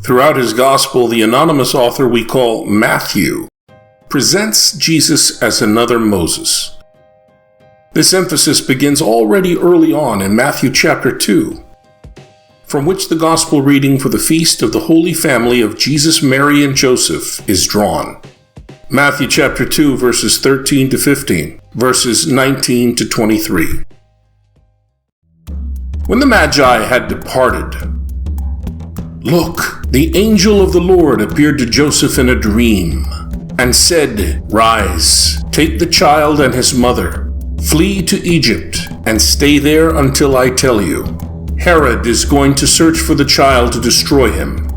Throughout his gospel, the anonymous author we call Matthew presents Jesus as another Moses. This emphasis begins already early on in Matthew chapter 2, from which the gospel reading for the feast of the Holy Family of Jesus, Mary, and Joseph is drawn. Matthew chapter 2, verses 13 to 15, verses 19 to 23. When the Magi had departed, look, the angel of the Lord appeared to Joseph in a dream, and said, Rise, take the child and his mother, flee to Egypt, and stay there until I tell you. Herod is going to search for the child to destroy him.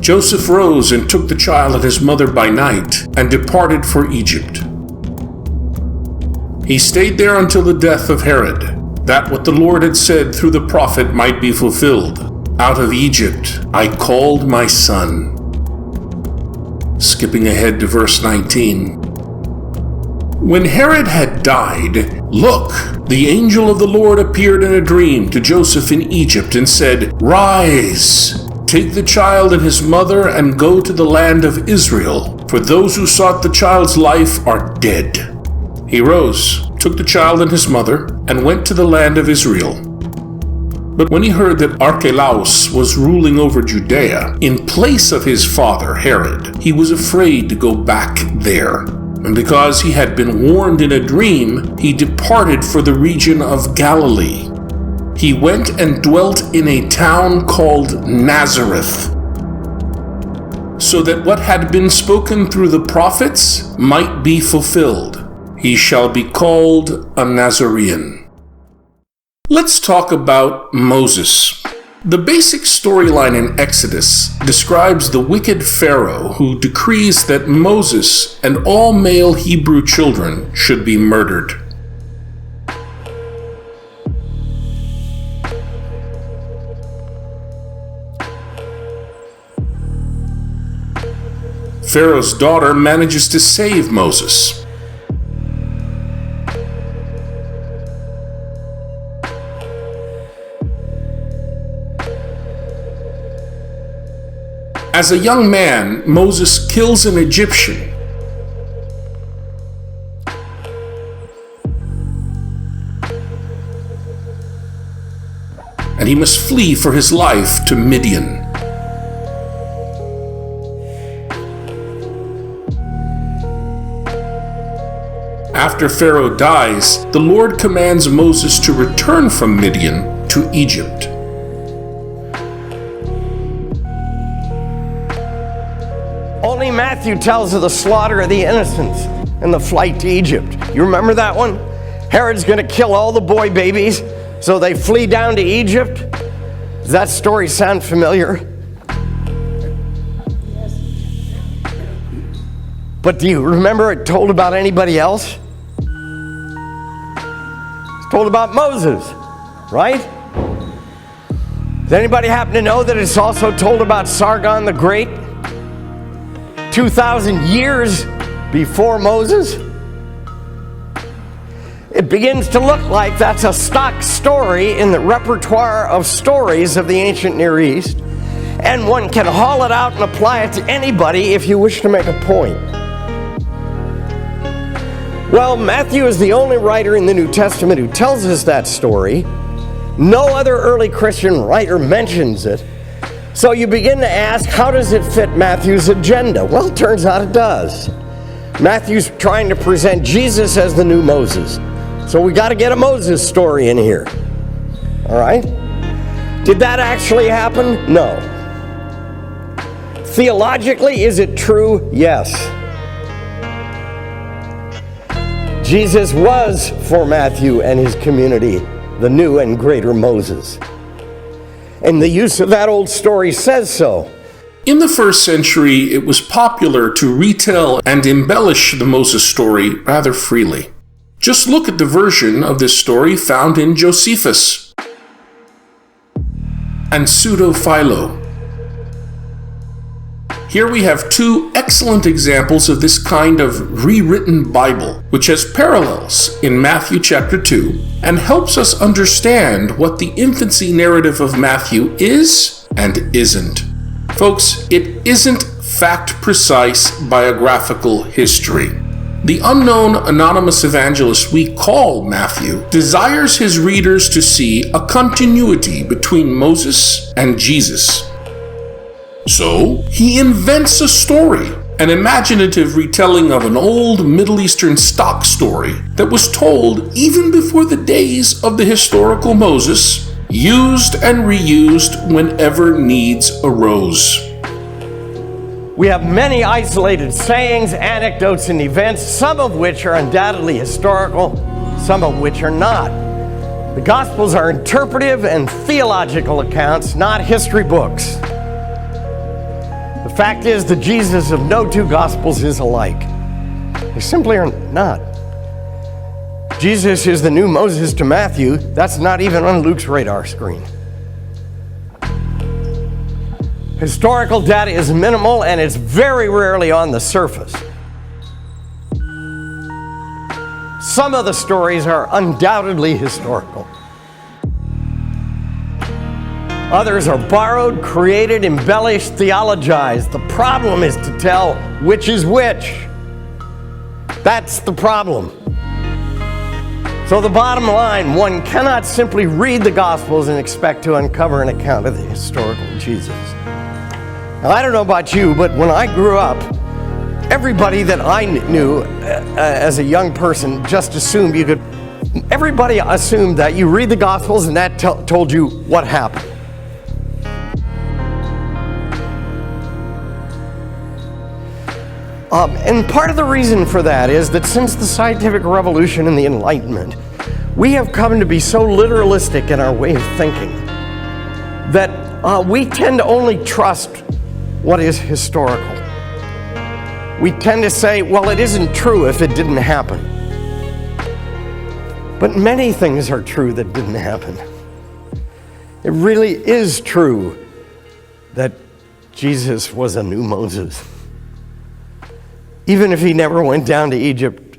Joseph rose and took the child and his mother by night, and departed for Egypt. He stayed there until the death of Herod, that what the Lord had said through the prophet might be fulfilled. Out of Egypt I called my son. Skipping ahead to verse 19. When Herod had died, look, the angel of the Lord appeared in a dream to Joseph in Egypt and said, Rise, take the child and his mother and go to the land of Israel, for those who sought the child's life are dead. He rose, took the child and his mother, and went to the land of Israel. But when he heard that Archelaus was ruling over Judea in place of his father Herod, he was afraid to go back there. And because he had been warned in a dream, he departed for the region of Galilee. He went and dwelt in a town called Nazareth, so that what had been spoken through the prophets might be fulfilled. He shall be called a Nazarene. Let's talk about Moses. The basic storyline in Exodus describes the wicked Pharaoh who decrees that Moses and all male Hebrew children should be murdered. Pharaoh's daughter manages to save Moses. As a young man, Moses kills an Egyptian. And he must flee for his life to Midian. After Pharaoh dies, the Lord commands Moses to return from Midian to Egypt. Only Matthew tells of the slaughter of the innocents and the flight to Egypt. You remember that one? Herod's going to kill all the boy babies, so they flee down to Egypt. Does that story sound familiar? Yes. But do you remember it told about anybody else? It's told about Moses, right? Does anybody happen to know that it's also told about Sargon the Great? 2,000 years before Moses? It begins to look like that's a stock story in the repertoire of stories of the ancient Near East, and one can haul it out and apply it to anybody if you wish to make a point. Well, Matthew is the only writer in the New Testament who tells us that story. No other early Christian writer mentions it. So you begin to ask, how does it fit Matthew's agenda? Well, it turns out it does. Matthew's trying to present Jesus as the new Moses. So we got to get a Moses story in here. All right? Did that actually happen? No. Theologically, is it true? Yes. Jesus was, for Matthew and his community, the new and greater Moses. And the use of that old story says so. In the first century, it was popular to retell and embellish the Moses story rather freely. Just look at the version of this story found in Josephus and Pseudo-Philo. Here we have two excellent examples of this kind of rewritten Bible, which has parallels in Matthew chapter 2 and helps us understand what the infancy narrative of Matthew is and isn't. Folks, it isn't fact-precise biographical history. The unknown anonymous evangelist we call Matthew desires his readers to see a continuity between Moses and Jesus. So, he invents a story, an imaginative retelling of an old Middle Eastern stock story that was told even before the days of the historical Moses, used and reused whenever needs arose. We have many isolated sayings, anecdotes, and events, some of which are undoubtedly historical, some of which are not. The Gospels are interpretive and theological accounts, not history books. The fact is, the Jesus of no two Gospels is alike. They simply are not. Jesus is the new Moses to Matthew. That's not even on Luke's radar screen. Historical data is minimal and it's very rarely on the surface. Some of the stories are undoubtedly historical. Others are borrowed, created, embellished, theologized. The problem is to tell which is which. That's the problem. So the bottom line, one cannot simply read the Gospels and expect to uncover an account of the historical Jesus. Now, I don't know about you, but when I grew up, everybody that I knew as a young person just assumed everybody assumed that you read the Gospels and that told you what happened. And part of the reason for that is that since the scientific revolution and the Enlightenment, we have come to be so literalistic in our way of thinking that we tend to only trust what is historical. We tend to say, well, it isn't true if it didn't happen. But many things are true that didn't happen. It really is true that Jesus was a new Moses, even if he never went down to Egypt,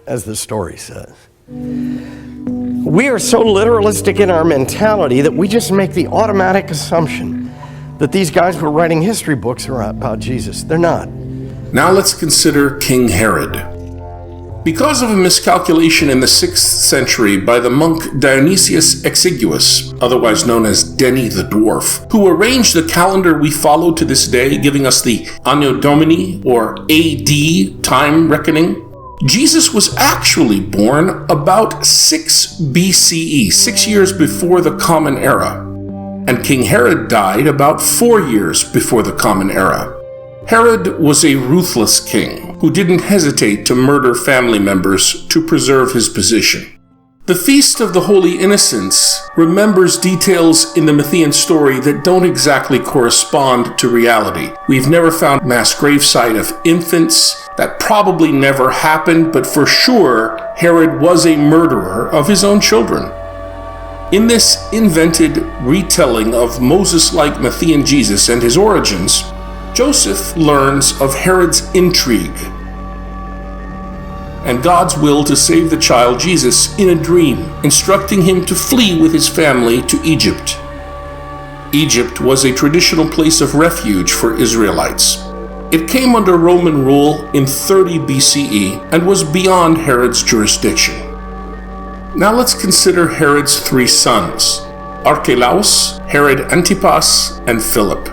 as the story says. We are so literalistic in our mentality that we just make the automatic assumption that these guys were writing history books about Jesus. They're not. Now let's consider King Herod. Because of a miscalculation in the 6th century by the monk Dionysius Exiguus, otherwise known as Denny the Dwarf, who arranged the calendar we follow to this day, giving us the Anno Domini, or AD, time reckoning, Jesus was actually born about 6 BCE, 6 years before the Common Era. And King Herod died about 4 years before the Common Era. Herod was a ruthless king who didn't hesitate to murder family members to preserve his position. The Feast of the Holy Innocents remembers details in the Matthean story that don't exactly correspond to reality. We've never found mass gravesite of infants. That probably never happened, but for sure, Herod was a murderer of his own children. In this invented retelling of Moses-like Matthean Jesus and his origins, Joseph learns of Herod's intrigue and God's will to save the child Jesus in a dream, instructing him to flee with his family to Egypt. Egypt was a traditional place of refuge for Israelites. It came under Roman rule in 30 BCE and was beyond Herod's jurisdiction. Now let's consider Herod's 3 sons, Archelaus, Herod Antipas, and Philip.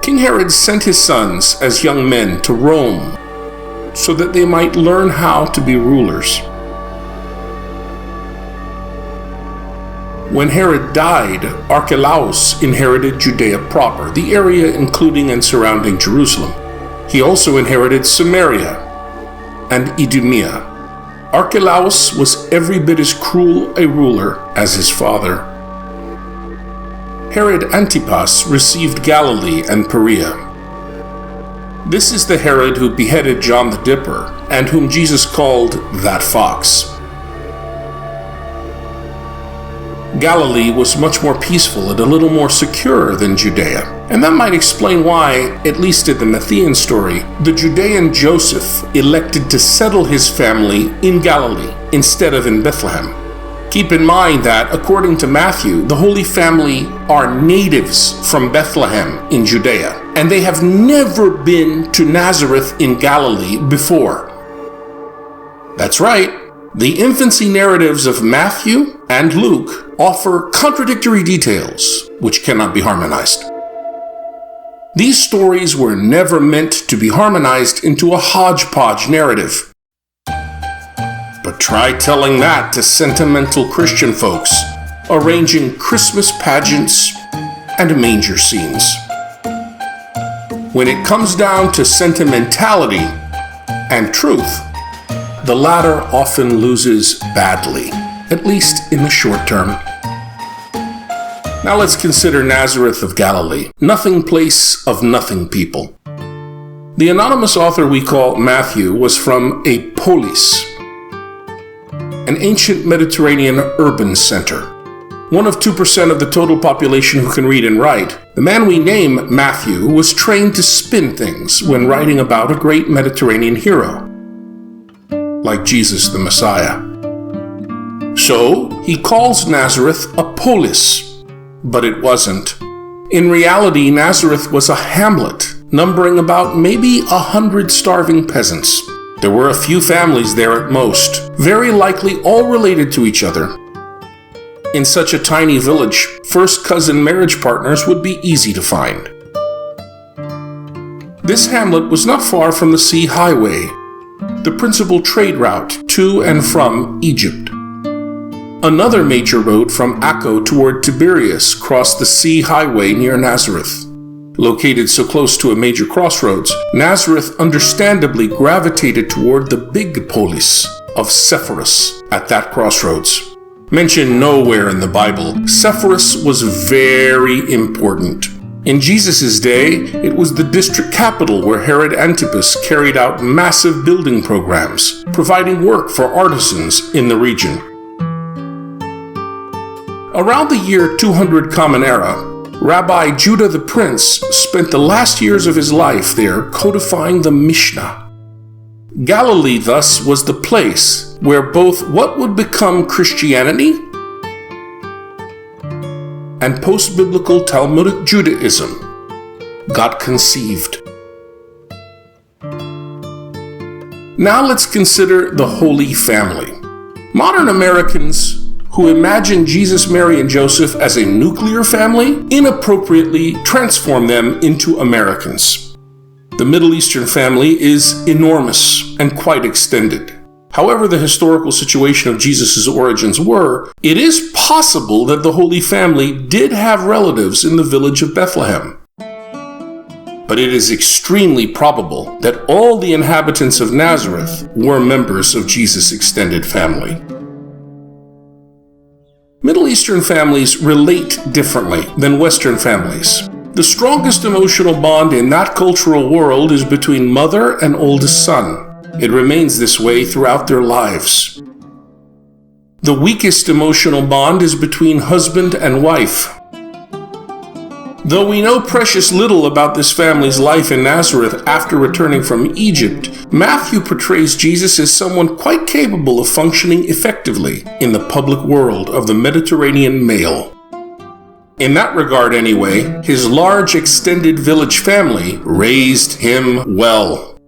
King Herod sent his sons as young men to Rome so that they might learn how to be rulers. When Herod died, Archelaus inherited Judea proper, the area including and surrounding Jerusalem. He also inherited Samaria and Idumea. Archelaus was every bit as cruel a ruler as his father. Herod Antipas received Galilee and Perea. This is the Herod who beheaded John the Dipper, and whom Jesus called that fox. Galilee was much more peaceful and a little more secure than Judea, and that might explain why, at least in the Matthean story, the Judean Joseph elected to settle his family in Galilee instead of in Bethlehem. Keep in mind that, according to Matthew, the Holy Family are natives from Bethlehem in Judea, and they have never been to Nazareth in Galilee before. That's right, the infancy narratives of Matthew and Luke offer contradictory details, which cannot be harmonized. These stories were never meant to be harmonized into a hodgepodge narrative. But try telling that to sentimental Christian folks, arranging Christmas pageants and manger scenes. When it comes down to sentimentality and truth, the latter often loses badly, at least in the short term. Now let's consider Nazareth of Galilee, nothing place of nothing people. The anonymous author we call Matthew was from a polis, an ancient Mediterranean urban center. 1 of 2% of the total population who can read and write. The man we name Matthew was trained to spin things when writing about a great Mediterranean hero, like Jesus the Messiah. So he calls Nazareth a polis, but it wasn't. In reality, Nazareth was a hamlet, numbering about maybe 100 starving peasants. There were a few families there at most, very likely all related to each other. In such a tiny village, first cousin marriage partners would be easy to find. This hamlet was not far from the sea highway, the principal trade route to and from Egypt. Another major road from Acco toward Tiberias crossed the sea highway near Nazareth. Located so close to a major crossroads, Nazareth understandably gravitated toward the big polis of Sepphoris at that crossroads. Mentioned nowhere in the Bible, Sepphoris was very important. In Jesus' day, it was the district capital where Herod Antipas carried out massive building programs, providing work for artisans in the region. Around the year 200 Common Era, Rabbi Judah the Prince spent the last years of his life there codifying the Mishnah. Galilee thus was the place where both what would become Christianity and post-biblical Talmudic Judaism got conceived. Now let's consider the Holy Family. Modern Americans who imagine Jesus, Mary, and Joseph as a nuclear family inappropriately transform them into Americans. The Middle Eastern family is enormous and quite extended. However the historical situation of Jesus' origins were, it is possible that the Holy Family did have relatives in the village of Bethlehem. But it is extremely probable that all the inhabitants of Nazareth were members of Jesus' extended family. Middle Eastern families relate differently than Western families. The strongest emotional bond in that cultural world is between mother and oldest son. It remains this way throughout their lives. The weakest emotional bond is between husband and wife. Though we know precious little about this family's life in Nazareth after returning from Egypt, Matthew portrays Jesus as someone quite capable of functioning effectively in the public world of the Mediterranean male. In that regard anyway, his large extended village family raised him well.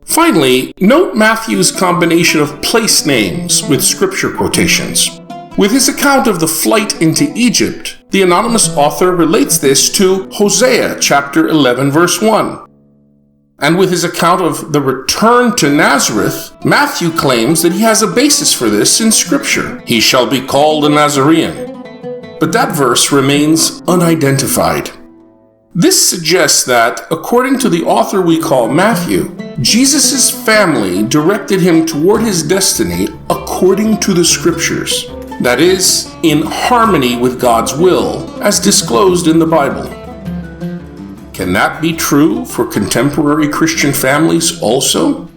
Finally, note Matthew's combination of place names with scripture quotations. With his account of the flight into Egypt, the anonymous author relates this to Hosea chapter 11 verse 1. And with his account of the return to Nazareth, Matthew claims that he has a basis for this in scripture. He shall be called a Nazarene. But that verse remains unidentified. This suggests that, according to the author we call Matthew, Jesus' family directed him toward his destiny according to the scriptures. That is, in harmony with God's will, as disclosed in the Bible. Can that be true for contemporary Christian families also?